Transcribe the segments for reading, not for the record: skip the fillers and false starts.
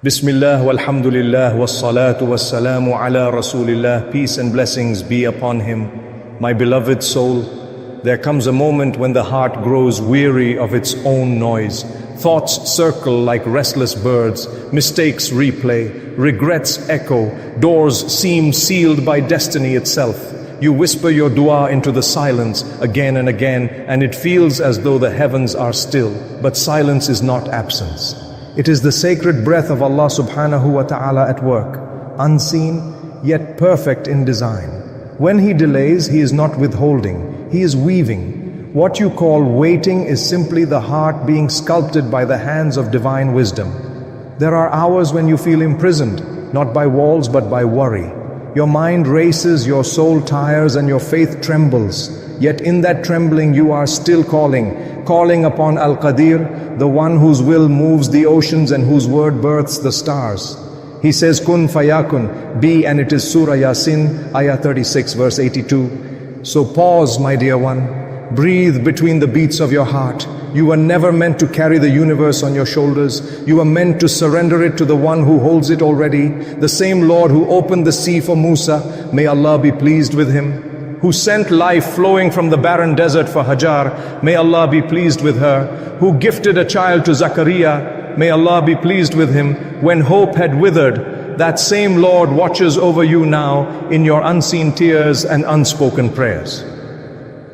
Bismillah walhamdulillah wassalatu wassalamu ala rasulillah. Peace and blessings be upon him. My beloved soul, there comes a moment when the heart grows weary of its own noise. Thoughts circle like restless birds, mistakes replay, regrets echo, doors seem sealed by destiny itself. You whisper your dua into the silence again and again, and it feels as though the heavens are still, but silence is not absence. It is the sacred breath of Allah subhanahu wa ta'ala at work, unseen yet perfect in design. When He delays, He is not withholding, He is weaving. What you call waiting is simply the heart being sculpted by the hands of divine wisdom. There are hours when you feel imprisoned, not by walls but by worry. Your mind races, your soul tires, and your faith trembles. Yet in that trembling you are still calling upon Al-Qadeer, the one whose will moves the oceans and whose word births the stars. He says, Kun fayakun, be, and it is Surah Yasin, Ayah 36, verse 82. So pause, my dear one. Breathe between the beats of your heart. You were never meant to carry the universe on your shoulders. You were meant to surrender it to the one who holds it already. The same Lord who opened the sea for Musa, may Allah be pleased with him. Who sent life flowing from the barren desert for Hajar, may Allah be pleased with her. Who gifted a child to Zakaria, may Allah be pleased with him. When hope had withered, that same Lord watches over you now in your unseen tears and unspoken prayers.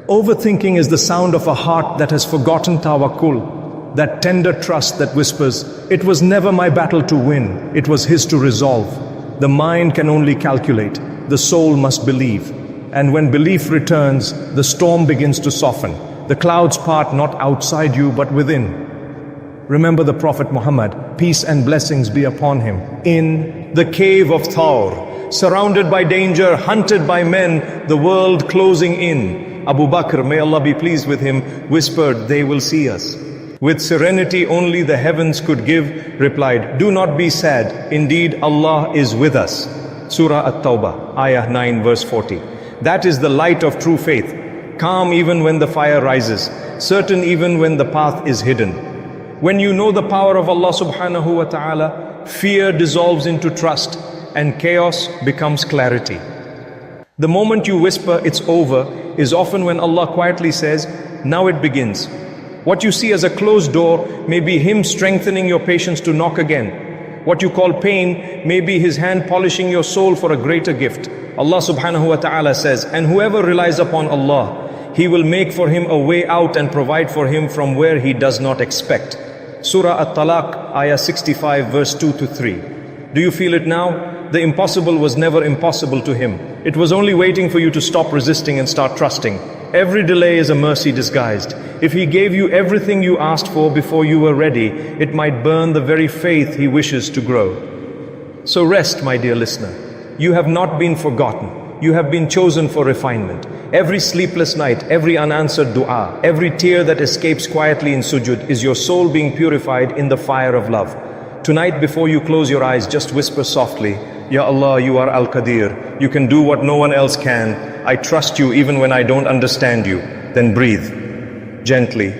Overthinking is the sound of a heart that has forgotten tawakkul, that tender trust that whispers, it was never my battle to win, it was His to resolve. The mind can only calculate, the soul must believe. And when belief returns, the storm begins to soften. The clouds part not outside you but within. Remember the Prophet Muhammad, peace and blessings be upon him, in the cave of Thawr, surrounded by danger, hunted by men, the world closing in. Abu Bakr, may Allah be pleased with him, whispered, they will see us. With serenity only the heavens could give, replied, do not be sad, indeed Allah is with us. Surah At-Tawbah, Ayah 9, verse 40. That is the light of true faith, calm even when the fire rises, certain even when the path is hidden. When you know the power of Allah subhanahu wa ta'ala, fear dissolves into trust and chaos becomes clarity. The moment you whisper it's over is often when Allah quietly says, now it begins. What you see as a closed door may be Him strengthening your patience to knock again. What you call pain may be His hand polishing your soul for a greater gift. Allah subhanahu wa ta'ala says, and whoever relies upon Allah, He will make for him a way out and provide for him from where he does not expect. Surah At-Talaq, Ayah 65, verse 2 to 3. Do you feel it now? The impossible was never impossible to Him. It was only waiting for you to stop resisting and start trusting. Every delay is a mercy disguised. If He gave you everything you asked for before you were ready, it might burn the very faith He wishes to grow. So rest, my dear listener. You have not been forgotten. You have been chosen for refinement. Every sleepless night, every unanswered dua, every tear that escapes quietly in sujud is your soul being purified in the fire of love. Tonight, before you close your eyes, just whisper softly, Ya Allah, You are Al-Qadeer. You can do what no one else can. I trust You even when I don't understand You. Then breathe, gently,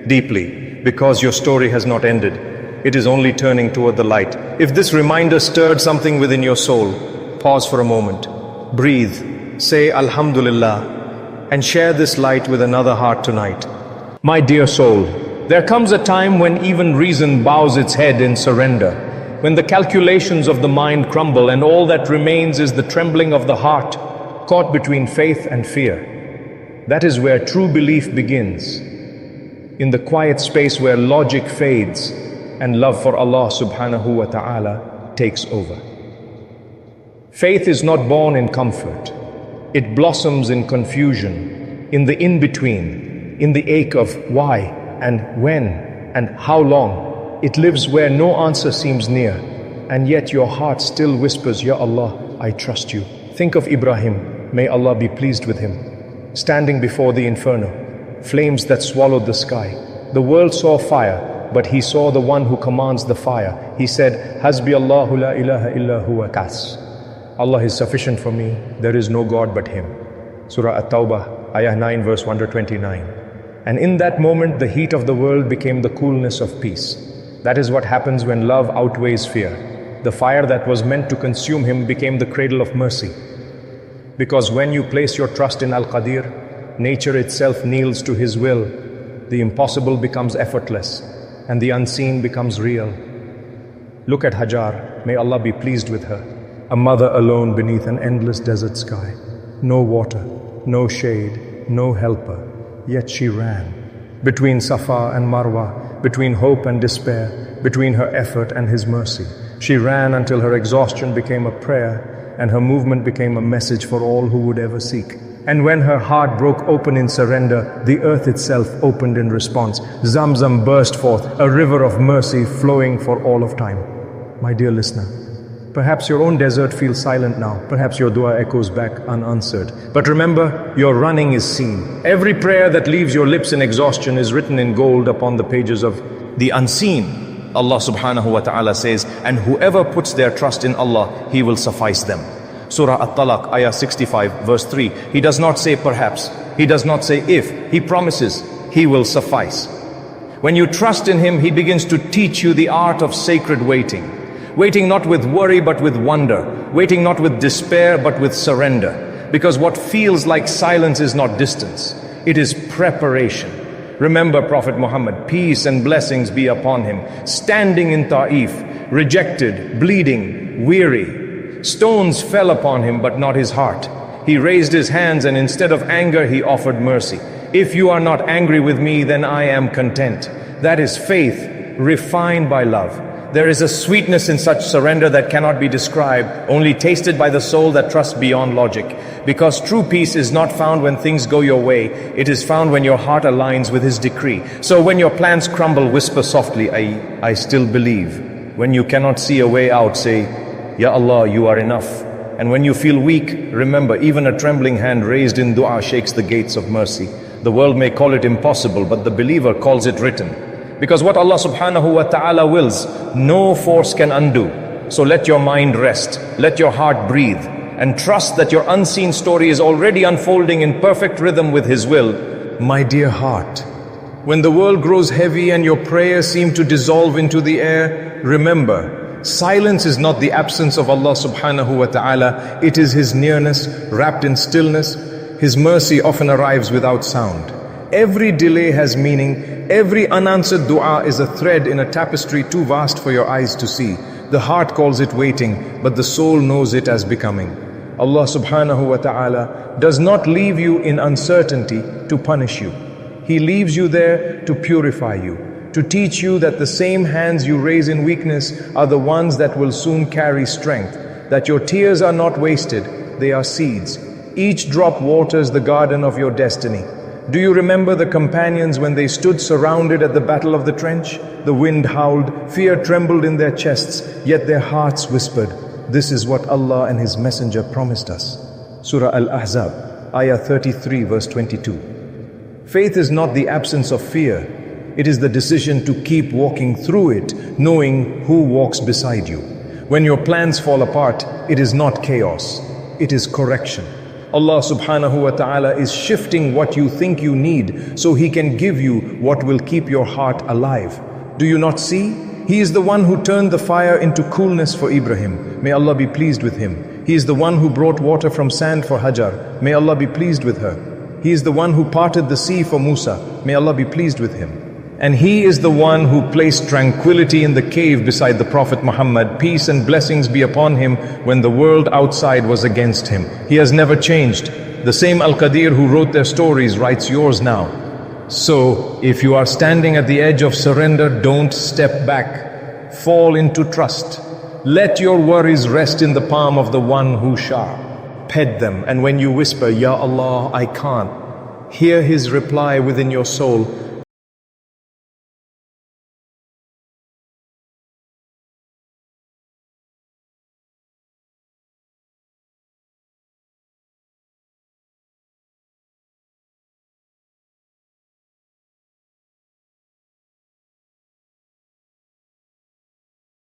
deeply, because your story has not ended. It is only turning toward the light. If this reminder stirred something within your soul, pause for a moment. Breathe, say Alhamdulillah, and share this light with another heart tonight. My dear soul, there comes a time when even reason bows its head in surrender, when the calculations of the mind crumble and all that remains is the trembling of the heart, caught between faith and fear. That is where true belief begins, in the quiet space where logic fades and love for Allah subhanahu wa ta'ala takes over. Faith is not born in comfort. It blossoms in confusion, in the in-between, in the ache of why and when and how long. It lives where no answer seems near, and yet your heart still whispers, Ya Allah, I trust You. Think of Ibrahim, may Allah be pleased with him, standing before the inferno, flames that swallowed the sky. The world saw fire, but he saw the one who commands the fire. He said, Hasbi Allahu la ilaha illa huwa kas. Allah is sufficient for me, there is no God but Him. Surah At-Tawbah, Ayah 9, verse 129. And in that moment, the heat of the world became the coolness of peace. That is what happens when love outweighs fear. The fire that was meant to consume him became the cradle of mercy. Because when you place your trust in Al-Qadeer, nature itself kneels to his will. The impossible becomes effortless, and the unseen becomes real. Look at Hajar, may Allah be pleased with her. A mother alone beneath an endless desert sky. No water, no shade, no helper, yet she ran. Between Safa and Marwa, between hope and despair, between her effort and his mercy. She ran until her exhaustion became a prayer, and her movement became a message for all who would ever seek. And when her heart broke open in surrender, the earth itself opened in response. Zamzam burst forth, a river of mercy flowing for all of time. My dear listener, perhaps your own desert feels silent now. Perhaps your dua echoes back unanswered. But remember, your running is seen. Every prayer that leaves your lips in exhaustion is written in gold upon the pages of the unseen. Allah subhanahu wa ta'ala says, and whoever puts their trust in Allah, He will suffice them. Surah At-Talaq, ayah 65, verse 3. He does not say perhaps. He does not say if. He promises He will suffice. When you trust in Him, He begins to teach you the art of sacred waiting. Waiting not with worry but with wonder. Waiting not with despair but with surrender. Because what feels like silence is not distance. It is preparation. Remember Prophet Muhammad, peace and blessings be upon him, standing in Ta'if, rejected, bleeding, weary. Stones fell upon him but not his heart. He raised his hands and instead of anger he offered mercy. If you are not angry with me, then I am content. That is faith refined by love. There is a sweetness in such surrender that cannot be described, only tasted by the soul that trusts beyond logic. Because true peace is not found when things go your way, it is found when your heart aligns with His decree. So when your plans crumble, whisper softly, I still believe. When you cannot see a way out, say, Ya Allah, you are enough. And when you feel weak, remember, even a trembling hand raised in dua shakes the gates of mercy. The world may call it impossible, but the believer calls it written. Because what Allah subhanahu wa ta'ala wills, no force can undo. So let your mind rest, let your heart breathe, and trust that your unseen story is already unfolding in perfect rhythm with His will. My dear heart, when the world grows heavy and your prayers seem to dissolve into the air, remember, silence is not the absence of Allah subhanahu wa ta'ala, it is His nearness, wrapped in stillness. His mercy often arrives without sound. Every delay has meaning. Every unanswered dua is a thread in a tapestry too vast for your eyes to see. The heart calls it waiting, but the soul knows it as becoming. Allah subhanahu wa ta'ala does not leave you in uncertainty to punish you. He leaves you there to purify you, to teach you that the same hands you raise in weakness are the ones that will soon carry strength, that your tears are not wasted, they are seeds. Each drop waters the garden of your destiny. Do you remember the companions when they stood surrounded at the battle of the trench? The wind howled, fear trembled in their chests, yet their hearts whispered, this is what Allah and His Messenger promised us. Surah Al-Ahzab, ayah 33, verse 22. Faith is not the absence of fear. It is the decision to keep walking through it, knowing who walks beside you. When your plans fall apart, it is not chaos, it is correction. Allah subhanahu wa ta'ala is shifting what you think you need so He can give you what will keep your heart alive. Do you not see? He is the one who turned the fire into coolness for Ibrahim. May Allah be pleased with him. He is the one who brought water from sand for Hajar. May Allah be pleased with her. He is the one who parted the sea for Musa. May Allah be pleased with him. And He is the one who placed tranquility in the cave beside the Prophet Muhammad. Peace and blessings be upon him when the world outside was against him. He has never changed. The same Al-Qadeer who wrote their stories writes yours now. So, if you are standing at the edge of surrender, don't step back. Fall into trust. Let your worries rest in the palm of the one who shall. Pet them, and when you whisper, Ya Allah, I can't, hear His reply within your soul,